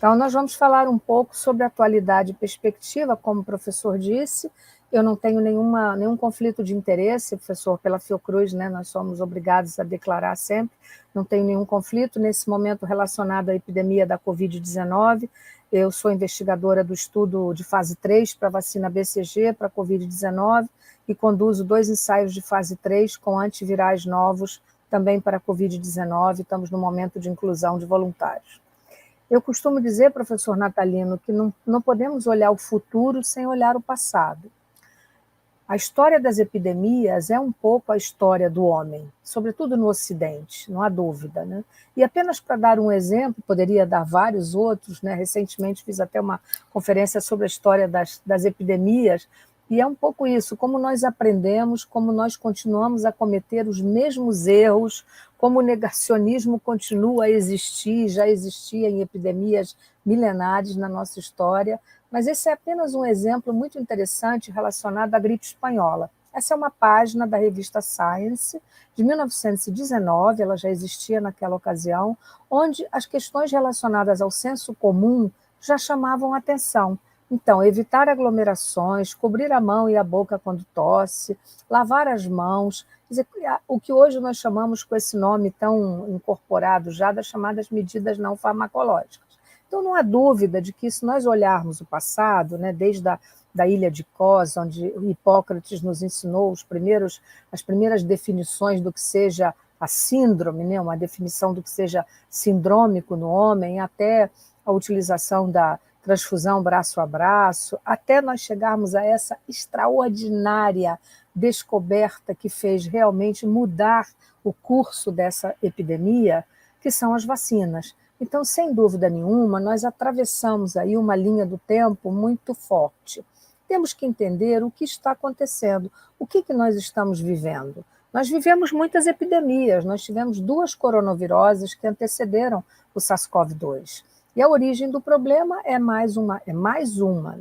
Então, nós vamos falar um pouco sobre atualidade e perspectiva, como o professor disse. Eu não tenho nenhum conflito de interesse, professor, pela Fiocruz, né? Nós somos obrigados a declarar sempre, não tenho nenhum conflito nesse momento relacionado à epidemia da Covid-19. Eu sou investigadora do estudo de fase 3 para a vacina BCG, para a Covid-19, e conduzo 2 ensaios de fase 3 com antivirais novos, também para a Covid-19. Estamos no momento de inclusão de voluntários. Eu costumo dizer, professor Natalino, que não podemos olhar o futuro sem olhar o passado. A história das epidemias é um pouco a história do homem, sobretudo no Ocidente, não há dúvida, né? E apenas para dar um exemplo, poderia dar vários outros, né? Recentemente fiz até uma conferência sobre a história das epidemias, e é um pouco isso, como nós aprendemos, como nós continuamos a cometer os mesmos erros, como o negacionismo continua a existir, já existia em epidemias milenares na nossa história, mas esse é apenas um exemplo muito interessante relacionado à gripe espanhola. Essa é uma página da revista Science, de 1919, ela já existia naquela ocasião, onde as questões relacionadas ao senso comum já chamavam atenção. Então, evitar aglomerações, cobrir a mão e a boca quando tosse, lavar as mãos, quer dizer, o que hoje nós chamamos com esse nome tão incorporado já das chamadas medidas não farmacológicas. Então, não há dúvida de que, se nós olharmos o passado, né, desde da ilha de Kos, onde Hipócrates nos ensinou as primeiras definições do que seja a síndrome, né, uma definição do que seja sindrômico no homem, até a utilização da transfusão braço a braço, até nós chegarmos a essa extraordinária descoberta que fez realmente mudar o curso dessa epidemia, que são as vacinas. Então, sem dúvida nenhuma, nós atravessamos aí uma linha do tempo muito forte. Temos que entender o que está acontecendo, o que nós estamos vivendo. Nós vivemos muitas epidemias, nós tivemos 2 coronaviroses que antecederam o SARS-CoV-2. E a origem do problema é mais uma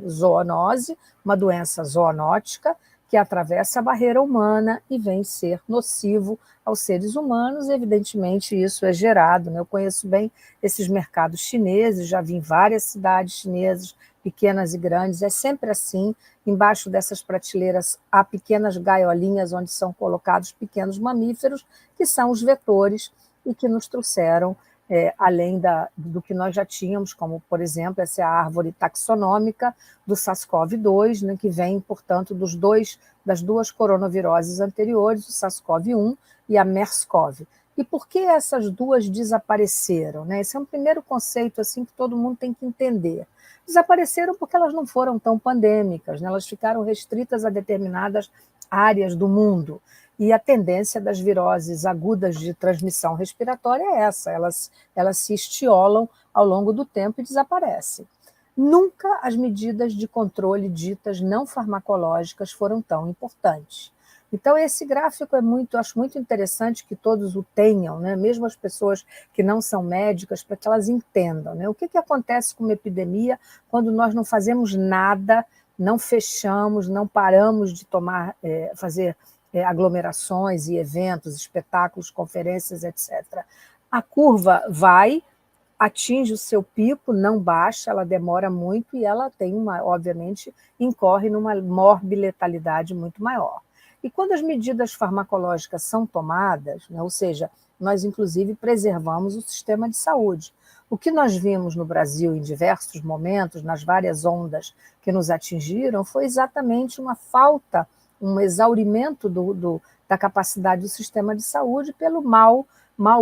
zoonose, uma doença zoonótica, que atravessa a barreira humana e vem ser nocivo aos seres humanos. Evidentemente, isso é gerado, né? Eu conheço bem esses mercados chineses, já vi em várias cidades chinesas, pequenas e grandes, é sempre assim, embaixo dessas prateleiras há pequenas gaiolinhas onde são colocados pequenos mamíferos, que são os vetores e que nos trouxeram, além do que nós já tínhamos, como, por exemplo, essa é a árvore taxonômica do SARS-CoV-2, né, que vem, portanto, das 2 coronaviroses anteriores, o SARS-CoV-1 e a MERS-CoV. E por que essas 2 desapareceram? Né? Esse é um primeiro conceito assim, que todo mundo tem que entender. Desapareceram porque elas não foram tão pandêmicas, né? Elas ficaram restritas a determinadas áreas do mundo. E a tendência das viroses agudas de transmissão respiratória é essa, elas se estiolam ao longo do tempo e desaparecem. Nunca as medidas de controle ditas não farmacológicas foram tão importantes. Então, esse gráfico acho muito interessante que todos o tenham, né? Mesmo as pessoas que não são médicas, para que elas entendam, né? O que acontece com uma epidemia quando nós não fazemos nada, não fechamos, não paramos de fazer aglomerações e eventos, espetáculos, conferências, etc. A curva atinge o seu pico, não baixa, ela demora muito e ela obviamente, incorre numa morbi-letalidade muito maior. E quando as medidas farmacológicas são tomadas, né, ou seja, nós inclusive preservamos o sistema de saúde. O que nós vimos no Brasil em diversos momentos, nas várias ondas que nos atingiram, foi exatamente uma falta, um exaurimento da capacidade do sistema de saúde pelo mau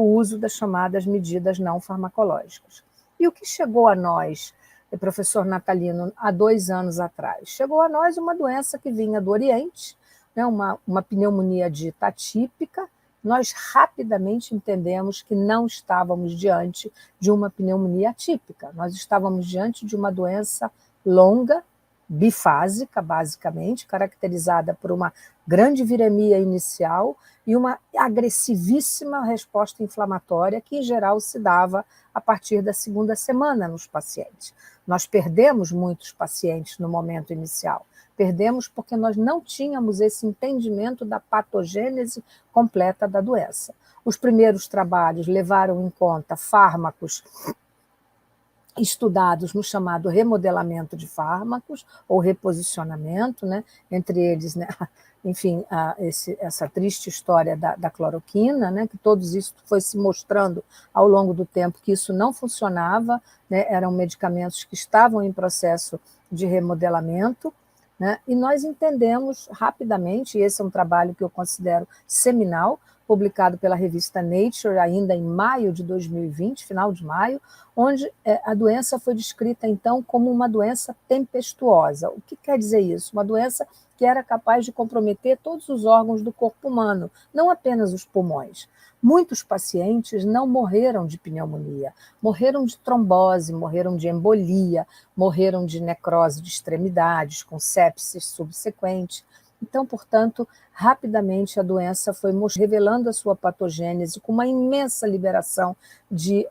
uso das chamadas medidas não farmacológicas. E o que chegou a nós, professor Natalino, há 2 anos atrás? Chegou a nós uma doença que vinha do Oriente, né, uma pneumonia dita atípica. Nós rapidamente entendemos que não estávamos diante de uma pneumonia atípica, nós estávamos diante de uma doença longa, bifásica, basicamente, caracterizada por uma grande viremia inicial e uma agressivíssima resposta inflamatória que, em geral, se dava a partir da 2ª semana nos pacientes. Nós perdemos muitos pacientes no momento inicial. Perdemos porque nós não tínhamos esse entendimento da patogênese completa da doença. Os primeiros trabalhos levaram em conta fármacos estudados no chamado remodelamento de fármacos, ou reposicionamento, né? Entre eles, né? Enfim, essa triste história da cloroquina, né? Que todos isso foi se mostrando ao longo do tempo que isso não funcionava, né? Eram medicamentos que estavam em processo de remodelamento, né? E nós entendemos rapidamente, e esse é um trabalho que eu considero seminal, publicado pela revista Nature, ainda em maio de 2020, final de maio, onde a doença foi descrita, então, como uma doença tempestuosa. O que quer dizer isso? Uma doença que era capaz de comprometer todos os órgãos do corpo humano, não apenas os pulmões. Muitos pacientes não morreram de pneumonia, morreram de trombose, morreram de embolia, morreram de necrose de extremidades, com sepsis subsequente. Então, portanto, rapidamente a doença foi revelando a sua patogênese com uma imensa liberação de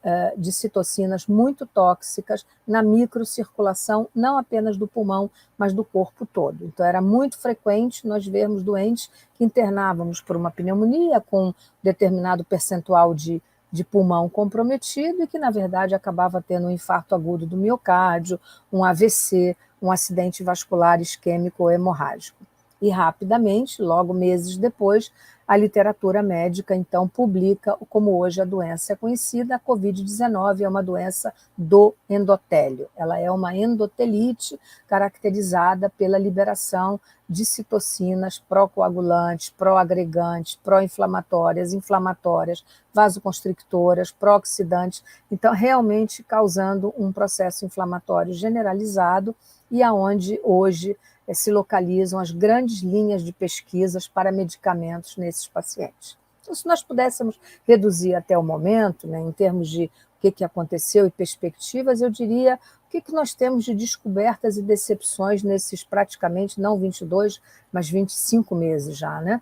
citocinas muito tóxicas na microcirculação, não apenas do pulmão, mas do corpo todo. Então, era muito frequente nós vermos doentes que internávamos por uma pneumonia com determinado percentual de pulmão comprometido e que, na verdade, acabava tendo um infarto agudo do miocárdio, um AVC, um acidente vascular isquêmico ou hemorrágico. E rapidamente, logo meses depois, a literatura médica então publica como hoje a doença é conhecida, a Covid-19 é uma doença do endotélio. Ela é uma endotelite caracterizada pela liberação de citocinas pró-coagulantes, pró-agregantes, pró-inflamatórias, inflamatórias, vasoconstrictoras, pró-oxidantes, então realmente causando um processo inflamatório generalizado e aonde hoje se localizam as grandes linhas de pesquisas para medicamentos nesses pacientes. Então, se nós pudéssemos reduzir até o momento, né, em termos de o que aconteceu e perspectivas, eu diria o que nós temos de descobertas e decepções nesses praticamente, não 22, mas 25 meses já, né?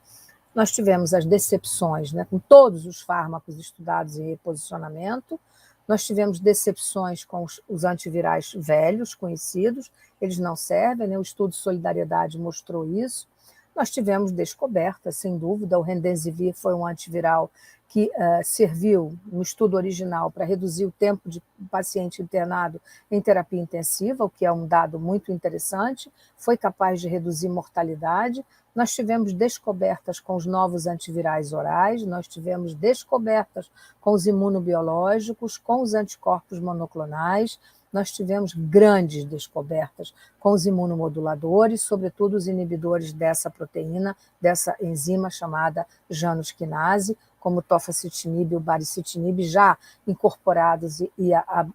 Nós tivemos as decepções, né, com todos os fármacos estudados em reposicionamento. Nós tivemos decepções com os antivirais velhos, conhecidos, eles não servem, né? O estudo Solidariedade mostrou isso. Nós tivemos descobertas, sem dúvida, o Remdesivir foi um antiviral que serviu, no estudo original, para reduzir o tempo de paciente internado em terapia intensiva, o que é um dado muito interessante, foi capaz de reduzir mortalidade. Nós tivemos descobertas com os novos antivirais orais, nós tivemos descobertas com os imunobiológicos, com os anticorpos monoclonais, nós tivemos grandes descobertas com os imunomoduladores, sobretudo os inibidores dessa proteína, dessa enzima chamada Janus-quinase, como o tofacitinib e o baricitinib, já incorporados e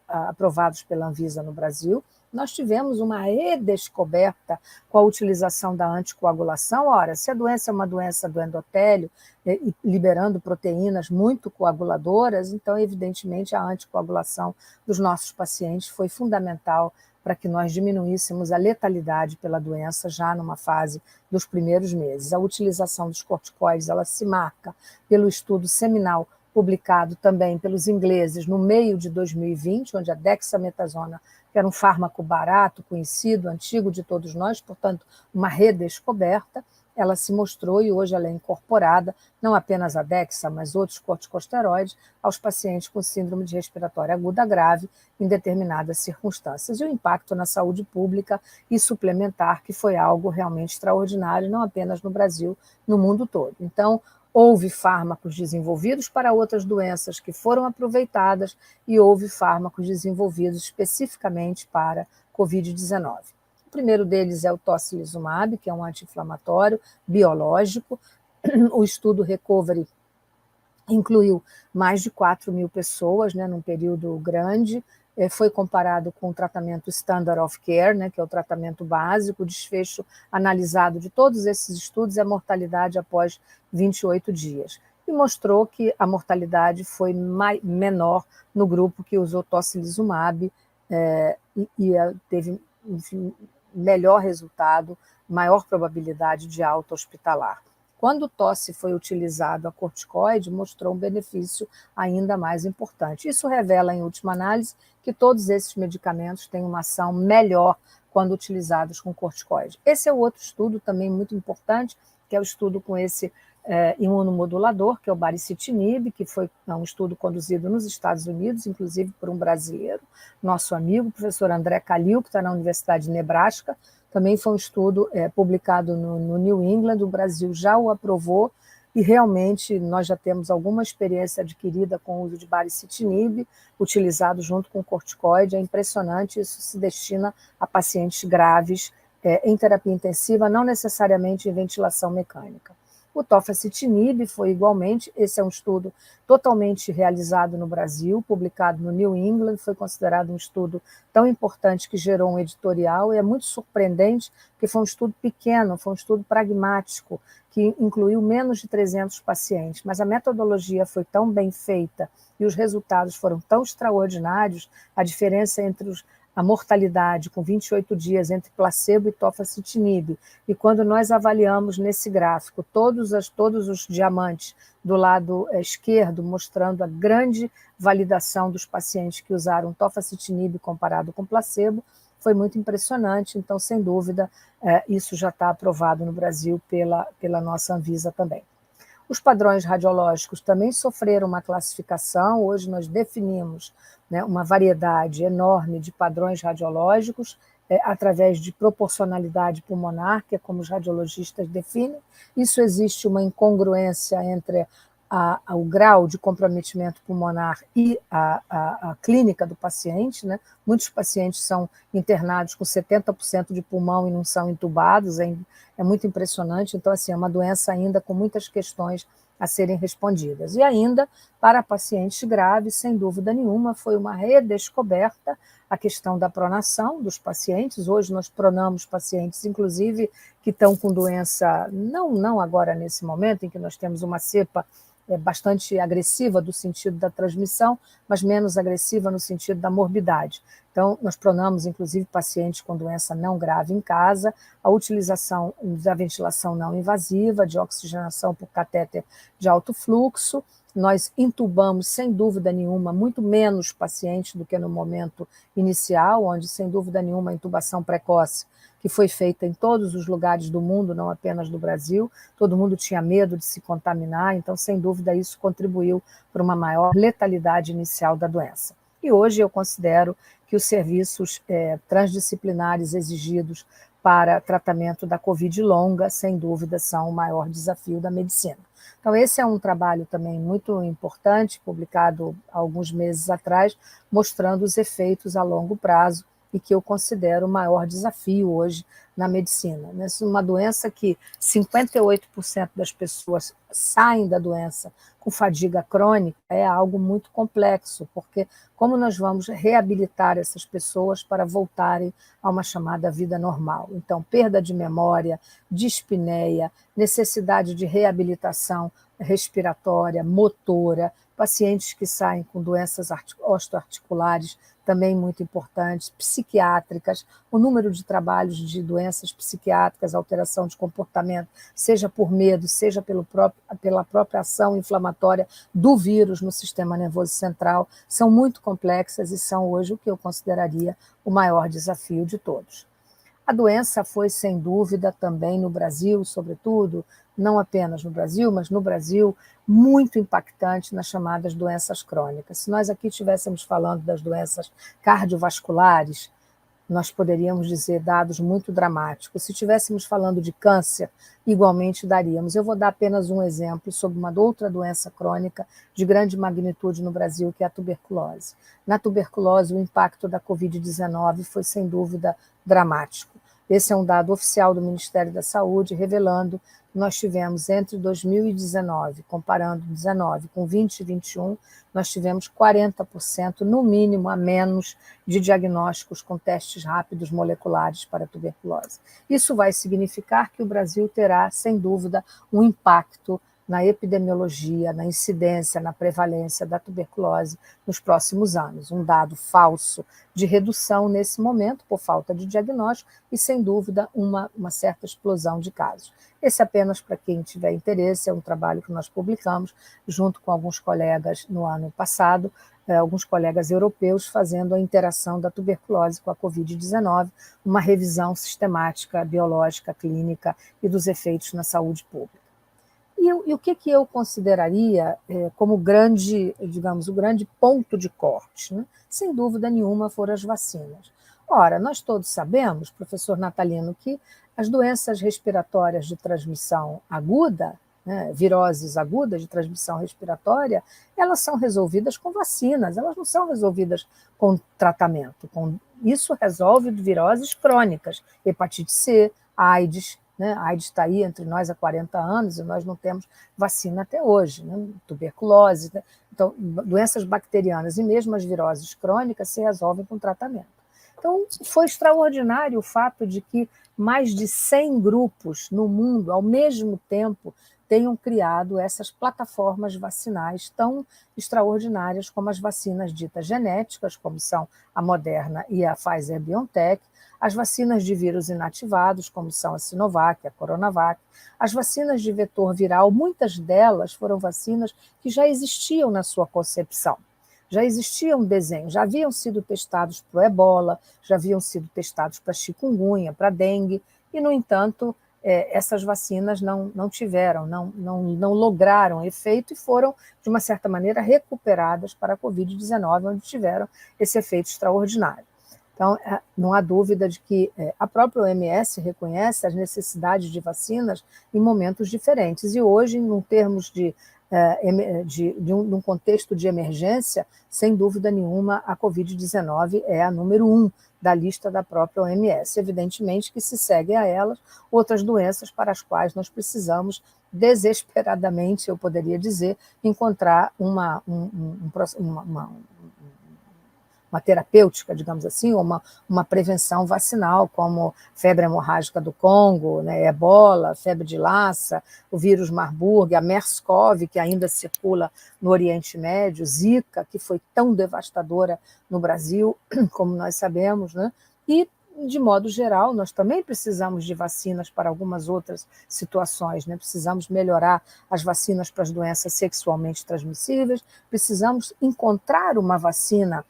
aprovados pela Anvisa no Brasil. Nós tivemos uma redescoberta com a utilização da anticoagulação. Ora, se a doença é uma doença do endotélio, e liberando proteínas muito coaguladoras, então, evidentemente, a anticoagulação dos nossos pacientes foi fundamental para que nós diminuíssemos a letalidade pela doença já numa fase dos primeiros meses. A utilização dos corticoides, ela se marca pelo estudo seminal publicado também pelos ingleses no meio de 2020, onde a dexametasona, que era um fármaco barato, conhecido, antigo de todos nós, portanto, uma redescoberta, ela se mostrou e hoje ela é incorporada, não apenas a dexa, mas outros corticosteroides, aos pacientes com síndrome de respiratória aguda grave em determinadas circunstâncias. E o impacto na saúde pública e suplementar, que foi algo realmente extraordinário, não apenas no Brasil, no mundo todo. Então, houve fármacos desenvolvidos para outras doenças que foram aproveitadas e houve fármacos desenvolvidos especificamente para Covid-19. O primeiro deles é o tocilizumab, que é um anti-inflamatório biológico. O estudo Recovery incluiu mais de 4.000 pessoas, né, num período grande. Foi comparado com o tratamento Standard of Care, né, que é o tratamento básico. O desfecho analisado de todos esses estudos é a mortalidade após 28 dias. E mostrou que a mortalidade foi menor no grupo que usou tocilizumab e teve, enfim, melhor resultado, maior probabilidade de alta hospitalar. Quando o tosse foi utilizado a corticoide, mostrou um benefício ainda mais importante. Isso revela, em última análise, que todos esses medicamentos têm uma ação melhor quando utilizados com corticoide. Esse é o outro estudo também muito importante, que é o estudo com esse imunomodulador, que é o baricitinib, que foi um estudo conduzido nos Estados Unidos, inclusive por um brasileiro, nosso amigo, o professor André Calil, que está na Universidade de Nebraska. Também foi um estudo publicado no New England, o Brasil já o aprovou, e realmente nós já temos alguma experiência adquirida com o uso de baricitinib, utilizado junto com corticoide. É impressionante, isso se destina a pacientes graves em terapia intensiva, não necessariamente em ventilação mecânica. O tofacitinib foi igualmente, esse é um estudo totalmente realizado no Brasil, publicado no New England, foi considerado um estudo tão importante que gerou um editorial, e é muito surpreendente, porque foi um estudo pequeno, foi um estudo pragmático, que incluiu menos de 300 pacientes, mas a metodologia foi tão bem feita e os resultados foram tão extraordinários, a diferença entre a mortalidade com 28 dias entre placebo e tofacitinib. E quando nós avaliamos nesse gráfico todos os diamantes do lado esquerdo, mostrando a grande validação dos pacientes que usaram tofacitinib comparado com placebo, foi muito impressionante. Então, sem dúvida, isso já está aprovado no Brasil pela nossa Anvisa também. Os padrões radiológicos também sofreram uma classificação. Hoje nós definimos, né, uma variedade enorme de padrões radiológicos através de proporcionalidade pulmonar, que é como os radiologistas definem. Isso existe uma incongruência entre o grau de comprometimento pulmonar e a clínica do paciente, né? Muitos pacientes são internados com 70% de pulmão e não são entubados, é muito impressionante. Então, assim, é uma doença ainda com muitas questões a serem respondidas. E ainda, para pacientes graves, sem dúvida nenhuma, foi uma redescoberta a questão da pronação dos pacientes. Hoje nós pronamos pacientes, inclusive, que estão com doença, não agora nesse momento em que nós temos uma cepa bastante agressiva do sentido da transmissão, mas menos agressiva no sentido da morbidade. Então, nós pronamos, inclusive, pacientes com doença não grave em casa, a utilização da ventilação não invasiva, de oxigenação por catéter de alto fluxo. Nós intubamos, sem dúvida nenhuma, muito menos pacientes do que no momento inicial, onde, sem dúvida nenhuma, a intubação precoce, que foi feita em todos os lugares do mundo, não apenas no Brasil, todo mundo tinha medo de se contaminar, então, sem dúvida, isso contribuiu para uma maior letalidade inicial da doença. E hoje eu considero que os serviços transdisciplinares exigidos para tratamento da Covid longa, sem dúvida, são o maior desafio da medicina. Então, esse é um trabalho também muito importante, publicado há alguns meses atrás, mostrando os efeitos a longo prazo, e que eu considero o maior desafio hoje na medicina. Nessa uma doença que 58% das pessoas saem da doença com fadiga crônica, é algo muito complexo, porque como nós vamos reabilitar essas pessoas para voltarem a uma chamada vida normal? Então, perda de memória, dispneia, necessidade de reabilitação respiratória, motora, pacientes que saem com doenças osteoarticulares, também muito importantes, psiquiátricas, o número de trabalhos de doenças psiquiátricas, alteração de comportamento, seja por medo, seja pela própria ação inflamatória do vírus no sistema nervoso central, são muito complexas e são hoje o que eu consideraria o maior desafio de todos. A doença foi, sem dúvida, também no Brasil, sobretudo, não apenas no Brasil, mas no Brasil, muito impactante nas chamadas doenças crônicas. Se nós aqui estivéssemos falando das doenças cardiovasculares, nós poderíamos dizer dados muito dramáticos. Se estivéssemos falando de câncer, igualmente daríamos. Eu vou dar apenas um exemplo sobre uma outra doença crônica de grande magnitude no Brasil, que é a tuberculose. Na tuberculose, o impacto da Covid-19 foi, sem dúvida, dramático. Esse é um dado oficial do Ministério da Saúde, revelando que nós tivemos entre 2019, comparando 19 com 20 e 21, nós tivemos 40% no mínimo a menos de diagnósticos com testes rápidos moleculares para tuberculose. Isso vai significar que o Brasil terá, sem dúvida, um impacto na epidemiologia, na incidência, na prevalência da tuberculose nos próximos anos. Um dado falso de redução nesse momento, por falta de diagnóstico, e, sem dúvida, uma certa explosão de casos. Esse apenas para quem tiver interesse, é um trabalho que nós publicamos junto com alguns colegas no ano passado, alguns colegas europeus, fazendo a interação da tuberculose com a Covid-19, uma revisão sistemática, biológica, clínica e dos efeitos na saúde pública. E o que eu consideraria como grande, digamos, o grande ponto de corte, né? Sem dúvida nenhuma, foram as vacinas. Ora, nós todos sabemos, professor Natalino, que as doenças respiratórias de transmissão aguda, né, viroses agudas de transmissão respiratória, elas são resolvidas com vacinas, elas não são resolvidas com tratamento. Isso resolve viroses crônicas, hepatite C, AIDS, né? A AIDS está aí entre nós há 40 anos e nós não temos vacina até hoje, né? Tuberculose. Né? Então, doenças bacterianas e mesmo as viroses crônicas se resolvem com tratamento. Então, foi extraordinário o fato de que mais de 100 grupos no mundo, ao mesmo tempo, tenham criado essas plataformas vacinais tão extraordinárias como as vacinas ditas genéticas, como são a Moderna e a Pfizer-BioNTech, as vacinas de vírus inativados, como são a Sinovac, a Coronavac, as vacinas de vetor viral, muitas delas foram vacinas que já existiam na sua concepção. Já existiam desenhos, já haviam sido testados para o ebola, já haviam sido testados para chikungunya, para dengue, e, no entanto, essas vacinas não tiveram, não lograram efeito e foram, de uma certa maneira, recuperadas para a Covid-19, onde tiveram esse efeito extraordinário. Então, não há dúvida de que a própria OMS reconhece as necessidades de vacinas em momentos diferentes. E hoje, em termos de um contexto de emergência, sem dúvida nenhuma, a Covid-19 é a número 1 da lista da própria OMS. Evidentemente que se seguem a elas outras doenças para as quais nós precisamos desesperadamente, eu poderia dizer, encontrar uma terapêutica, digamos assim, ou uma prevenção vacinal, como febre hemorrágica do Congo, né, ebola, febre de Lassa, o vírus Marburg, a MERS-CoV, que ainda circula no Oriente Médio, Zika, que foi tão devastadora no Brasil, como nós sabemos, né? E, de modo geral, nós também precisamos de vacinas para algumas outras situações, né? Precisamos melhorar as vacinas para as doenças sexualmente transmissíveis, precisamos encontrar uma vacina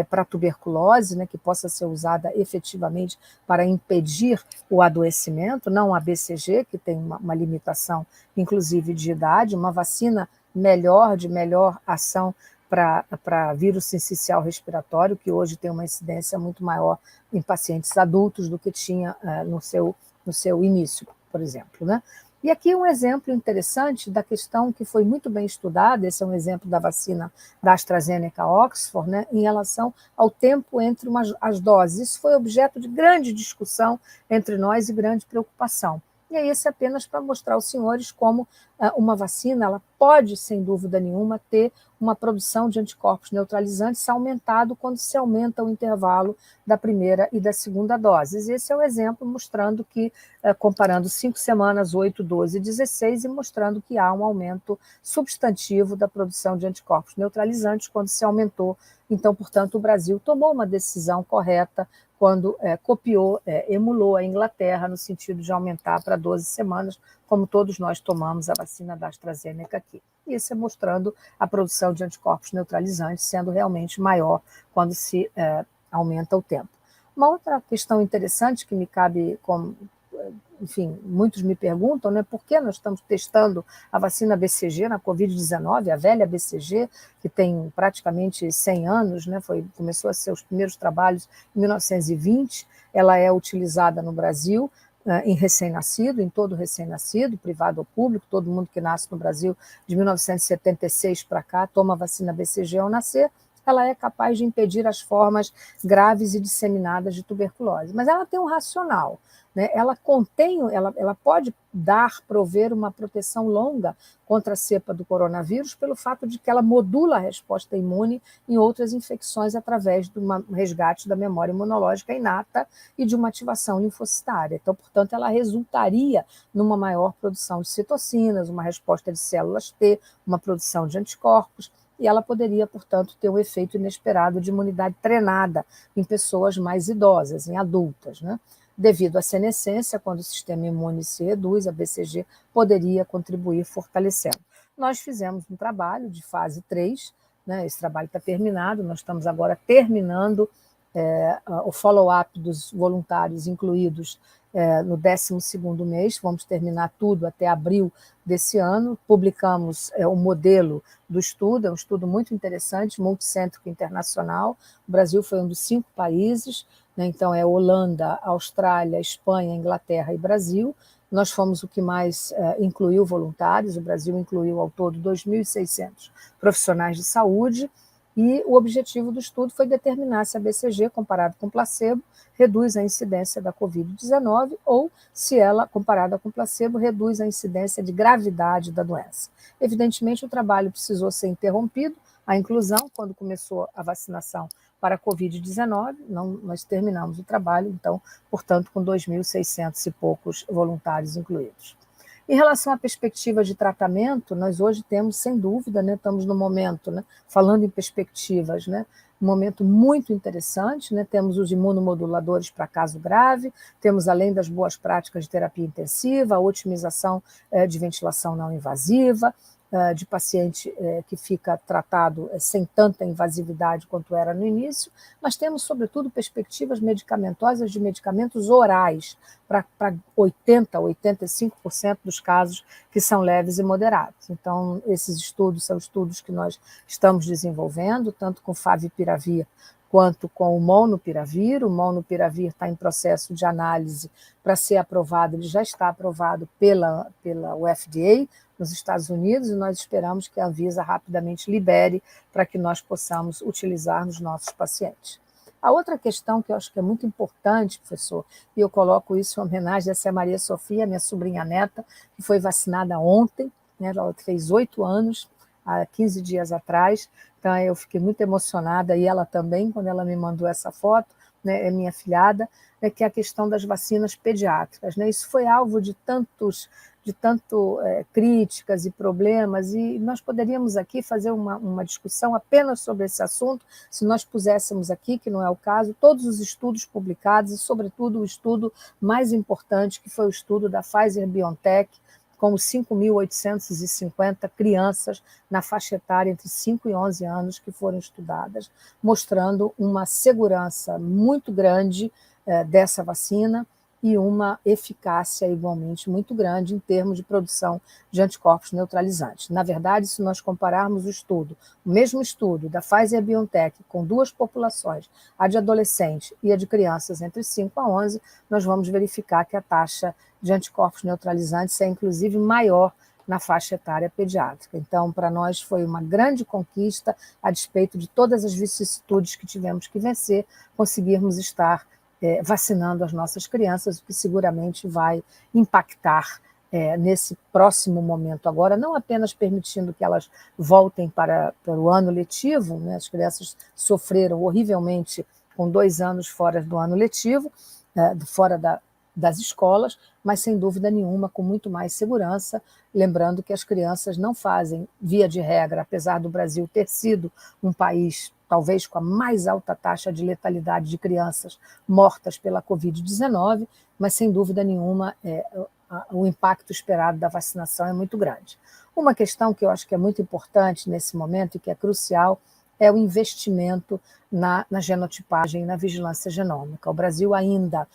para a tuberculose, né, que possa ser usada efetivamente para impedir o adoecimento, não a BCG, que tem uma limitação, inclusive, de idade, uma vacina de melhor ação para vírus sincicial respiratório, que hoje tem uma incidência muito maior em pacientes adultos do que tinha no seu início, por exemplo, né? E aqui um exemplo interessante da questão que foi muito bem estudada, esse é um exemplo da vacina da AstraZeneca Oxford, né, em relação ao tempo entre as doses. Isso foi objeto de grande discussão entre nós e grande preocupação. E aí, esse é apenas para mostrar aos senhores como uma vacina ela pode, sem dúvida nenhuma, ter uma produção de anticorpos neutralizantes aumentado quando se aumenta o intervalo da primeira e da segunda doses. Esse é o exemplo mostrando que, comparando 5 semanas, 8, 12 e 16, e mostrando que há um aumento substantivo da produção de anticorpos neutralizantes quando se aumentou. Então, portanto, o Brasil tomou uma decisão correta quando emulou a Inglaterra no sentido de aumentar para 12 semanas, como todos nós tomamos a vacina da AstraZeneca aqui. Isso é mostrando a produção de anticorpos neutralizantes sendo realmente maior quando se aumenta o tempo. Uma outra questão interessante que me cabe, enfim, muitos me perguntam, né, por que nós estamos testando a vacina BCG na Covid-19, a velha BCG, que tem praticamente 100 anos, né, começou a ser os primeiros trabalhos em 1920, ela é utilizada no Brasil em recém-nascido, em todo recém-nascido, privado ou público, todo mundo que nasce no Brasil de 1976 para cá toma a vacina BCG ao nascer, ela é capaz de impedir as formas graves e disseminadas de tuberculose. Mas ela tem um racional, né? Ela pode prover uma proteção longa contra a cepa do coronavírus pelo fato de que ela modula a resposta imune em outras infecções através de um resgate da memória imunológica inata e de uma ativação linfocitária. Então, portanto, ela resultaria numa maior produção de citocinas, uma resposta de células T, uma produção de anticorpos, e ela poderia, portanto, ter um efeito inesperado de imunidade treinada em pessoas mais idosas, em adultas, né? Devido à senescência, quando o sistema imune se reduz, a BCG poderia contribuir fortalecendo. Nós fizemos um trabalho de fase 3, né? Esse trabalho está terminado, nós estamos agora terminando o follow-up dos voluntários incluídos no 12º mês, vamos terminar tudo até abril desse ano. Publicamos o modelo do estudo, é um estudo muito interessante, multicêntrico internacional. O Brasil foi um dos 5 países, né? Então é Holanda, Austrália, Espanha, Inglaterra e Brasil. Nós fomos o que mais incluiu voluntários, o Brasil incluiu ao todo 2.600 profissionais de saúde, e o objetivo do estudo foi determinar se a BCG, comparado com placebo, reduz a incidência da Covid-19 ou se ela, comparada com placebo, reduz a incidência de gravidade da doença. Evidentemente, o trabalho precisou ser interrompido, a inclusão, quando começou a vacinação para a Covid-19, nós terminamos o trabalho, então, portanto, com 2.600 e poucos voluntários incluídos. Em relação à perspectiva de tratamento, nós hoje temos, sem dúvida, né, estamos no momento, né, falando em perspectivas, né, um momento muito interessante, né, temos os imunomoduladores para caso grave, temos, além das boas práticas de terapia intensiva, a otimização de ventilação não invasiva, de paciente que fica tratado sem tanta invasividade quanto era no início, mas temos, sobretudo, perspectivas medicamentosas de medicamentos orais para 80%, 85% dos casos que são leves e moderados. Então, esses estudos são estudos que nós estamos desenvolvendo, tanto com favipiravir quanto com o molnupiravir. O molnupiravir está em processo de análise para ser aprovado, ele já está aprovado pela FDA, nos Estados Unidos, e nós esperamos que a Anvisa rapidamente libere para que nós possamos utilizar nos nossos pacientes. A outra questão que eu acho que é muito importante, professor, e eu coloco isso em homenagem a essa Maria Sofia, minha sobrinha neta, que foi vacinada ontem, né, ela fez 8 anos, há 15 dias atrás, então eu fiquei muito emocionada, e ela também, quando ela me mandou essa foto, né, é minha filhada, que é a questão das vacinas pediátricas, né? Isso foi alvo de tanto críticas e problemas, e nós poderíamos aqui fazer uma discussão apenas sobre esse assunto, se nós puséssemos aqui, que não é o caso, todos os estudos publicados, e sobretudo o estudo mais importante, que foi o estudo da Pfizer-BioNTech, com 5.850 crianças na faixa etária entre 5 e 11 anos que foram estudadas, mostrando uma segurança muito grande dessa vacina e uma eficácia igualmente muito grande em termos de produção de anticorpos neutralizantes. Na verdade, se nós compararmos o mesmo estudo da Pfizer-BioNTech com 2 populações, a de adolescentes e a de crianças entre 5 a 11, nós vamos verificar que a taxa de anticorpos neutralizantes é, inclusive, maior na faixa etária pediátrica. Então, para nós foi uma grande conquista, a despeito de todas as vicissitudes que tivemos que vencer, conseguirmos estar vacinando as nossas crianças, o que seguramente vai impactar nesse próximo momento agora, não apenas permitindo que elas voltem para o ano letivo, né? As crianças sofreram horrivelmente com 2 anos fora do ano letivo, fora das escolas, mas sem dúvida nenhuma com muito mais segurança, lembrando que as crianças não fazem, via de regra, apesar do Brasil ter sido um país talvez com a mais alta taxa de letalidade de crianças mortas pela Covid-19, mas sem dúvida nenhuma o impacto esperado da vacinação é muito grande. Uma questão que eu acho que é muito importante nesse momento e que é crucial é o investimento na genotipagem e na vigilância genômica. O Brasil ainda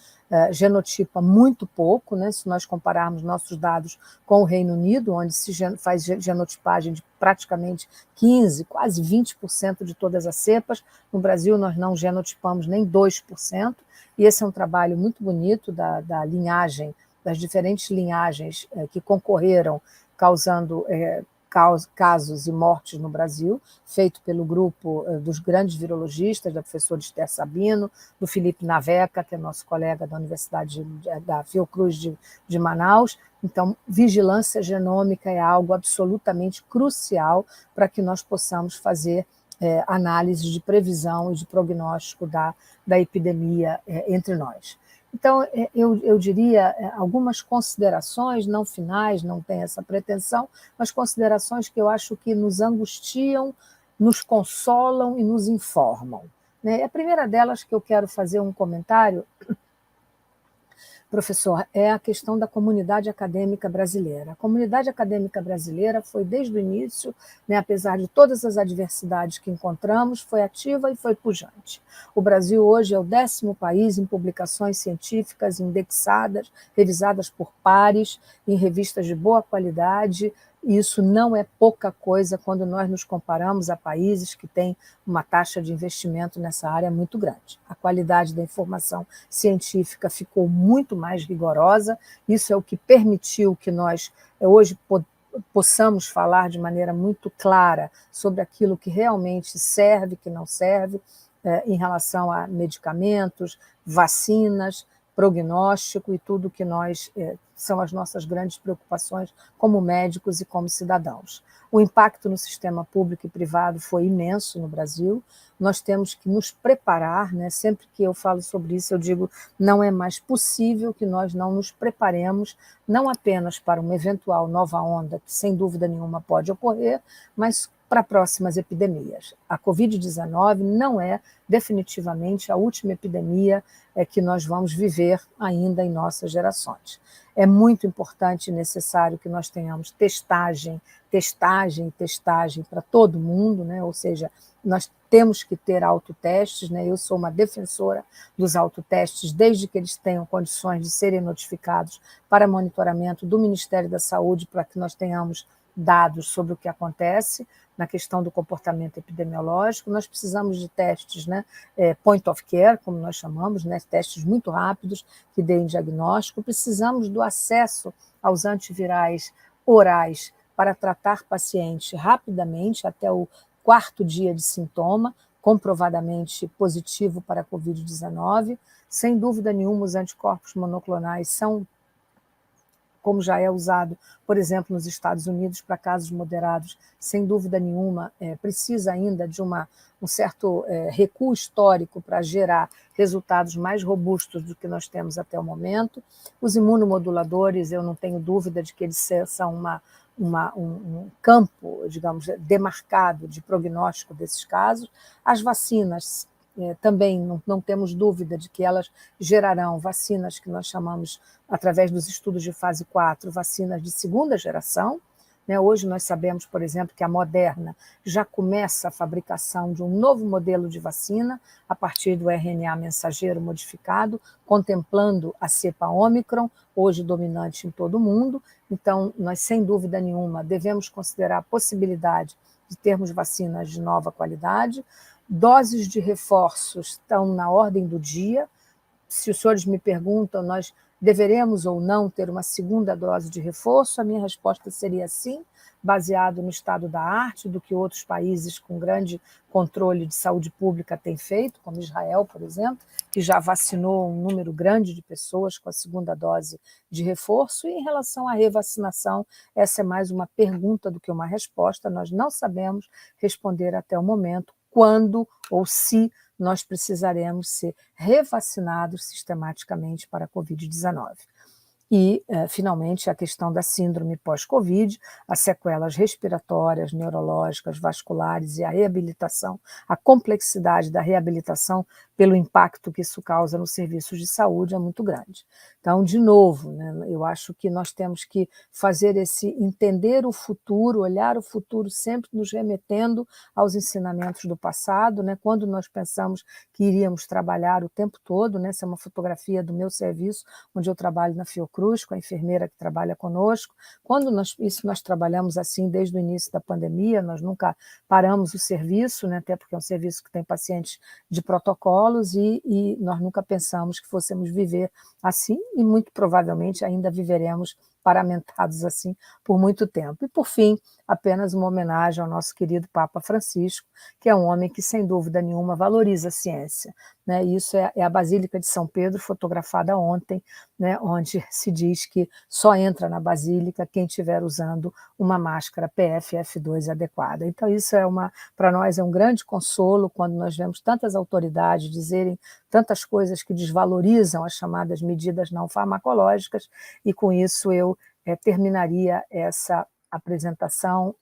genotipa muito pouco, né? Se nós compararmos nossos dados com o Reino Unido, onde se faz genotipagem de praticamente 15%, quase 20% de todas as cepas, no Brasil nós não genotipamos nem 2%, e esse é um trabalho muito bonito da linhagem, das diferentes linhagens que concorreram, causando casos e mortes no Brasil, feito pelo grupo dos grandes virologistas, da professora Esther Sabino, do Felipe Naveca, que é nosso colega da Universidade da Fiocruz de Manaus. Então, vigilância genômica é algo absolutamente crucial para que nós possamos fazer análise de previsão e de prognóstico da epidemia entre nós. Então, eu diria algumas considerações, não finais, não tem essa pretensão, mas considerações que eu acho que nos angustiam, nos consolam e nos informam. A primeira delas que eu quero fazer um comentário Professor, é a questão da comunidade acadêmica brasileira. A comunidade acadêmica brasileira foi, desde o início, né, apesar de todas as adversidades que encontramos, foi ativa e foi pujante. O Brasil hoje é o 10º país em publicações científicas indexadas, revisadas por pares, em revistas de boa qualidade. E isso não é pouca coisa quando nós nos comparamos a países que têm uma taxa de investimento nessa área muito grande. A qualidade da informação científica ficou muito mais rigorosa, isso é o que permitiu que nós hoje possamos falar de maneira muito clara sobre aquilo que realmente serve, que não serve, em relação a medicamentos, vacinas, prognóstico e tudo que são as nossas grandes preocupações como médicos e como cidadãos. O impacto no sistema público e privado foi imenso no Brasil. Nós temos que nos preparar, né? Sempre que eu falo sobre isso, eu digo, não é mais possível que nós não nos preparemos, não apenas para uma eventual nova onda, que sem dúvida nenhuma pode ocorrer, mas para próximas epidemias. A Covid-19 não é definitivamente a última epidemia que nós vamos viver ainda em nossas gerações. É muito importante e necessário que nós tenhamos testagem para todo mundo, né? Ou seja, nós temos que ter autotestes, né? Eu sou uma defensora dos autotestes, desde que eles tenham condições de serem notificados para monitoramento do Ministério da Saúde, para que nós tenhamos dados sobre o que acontece na questão do comportamento epidemiológico. Nós precisamos de testes, né, point of care, como nós chamamos, né, testes muito rápidos que deem diagnóstico. Precisamos do acesso aos antivirais orais para tratar paciente rapidamente, até o 4º dia de sintoma, comprovadamente positivo para a Covid-19. Sem dúvida nenhuma, os anticorpos monoclonais são, como já é usado, por exemplo, nos Estados Unidos, para casos moderados, sem dúvida nenhuma, precisa ainda de um certo recuo histórico para gerar resultados mais robustos do que nós temos até o momento. Os imunomoduladores, eu não tenho dúvida de que eles são um campo, digamos, demarcado de prognóstico desses casos. As vacinas, também não temos dúvida de que elas gerarão vacinas que nós chamamos, através dos estudos de fase 4, vacinas de segunda geração. Hoje nós sabemos, por exemplo, que a Moderna já começa a fabricação de um novo modelo de vacina a partir do RNA mensageiro modificado, contemplando a cepa Ômicron, hoje dominante em todo o mundo. Então, nós, sem dúvida nenhuma, devemos considerar a possibilidade de termos vacinas de nova qualidade. Doses de reforços estão na ordem do dia. Se os senhores me perguntam, nós deveremos ou não ter uma segunda dose de reforço, a minha resposta seria sim, baseado no estado da arte, do que outros países com grande controle de saúde pública têm feito, como Israel, por exemplo, que já vacinou um número grande de pessoas com a segunda dose de reforço. E em relação à revacinação, essa é mais uma pergunta do que uma resposta. Nós não sabemos responder até o momento quando ou se nós precisaremos ser revacinados sistematicamente para a Covid-19. E, finalmente, a questão da síndrome pós-Covid, as sequelas respiratórias, neurológicas, vasculares e a reabilitação, a complexidade da reabilitação pelo impacto que isso causa nos serviços de saúde é muito grande. Então, de novo, né, eu acho que nós temos que fazer entender o futuro, olhar o futuro sempre nos remetendo aos ensinamentos do passado, né, quando nós pensamos que iríamos trabalhar o tempo todo, né, essa é uma fotografia do meu serviço, onde eu trabalho na Fiocruz, com a enfermeira que trabalha conosco. Quando nós trabalhamos assim desde o início da pandemia, nós nunca paramos o serviço, né, até porque é um serviço que tem pacientes de protocolos e nós nunca pensamos que fôssemos viver assim e muito provavelmente ainda viveremos paramentados assim por muito tempo. E, por fim, apenas uma homenagem ao nosso querido Papa Francisco, que é um homem que, sem dúvida nenhuma, valoriza a ciência, né? Isso é a Basílica de São Pedro, fotografada ontem, né, onde se diz que só entra na Basílica quem estiver usando uma máscara PFF2 adequada. Então, isso para nós é um grande consolo quando nós vemos tantas autoridades dizerem tantas coisas que desvalorizam as chamadas medidas não farmacológicas, e com isso eu terminaria essa apresentação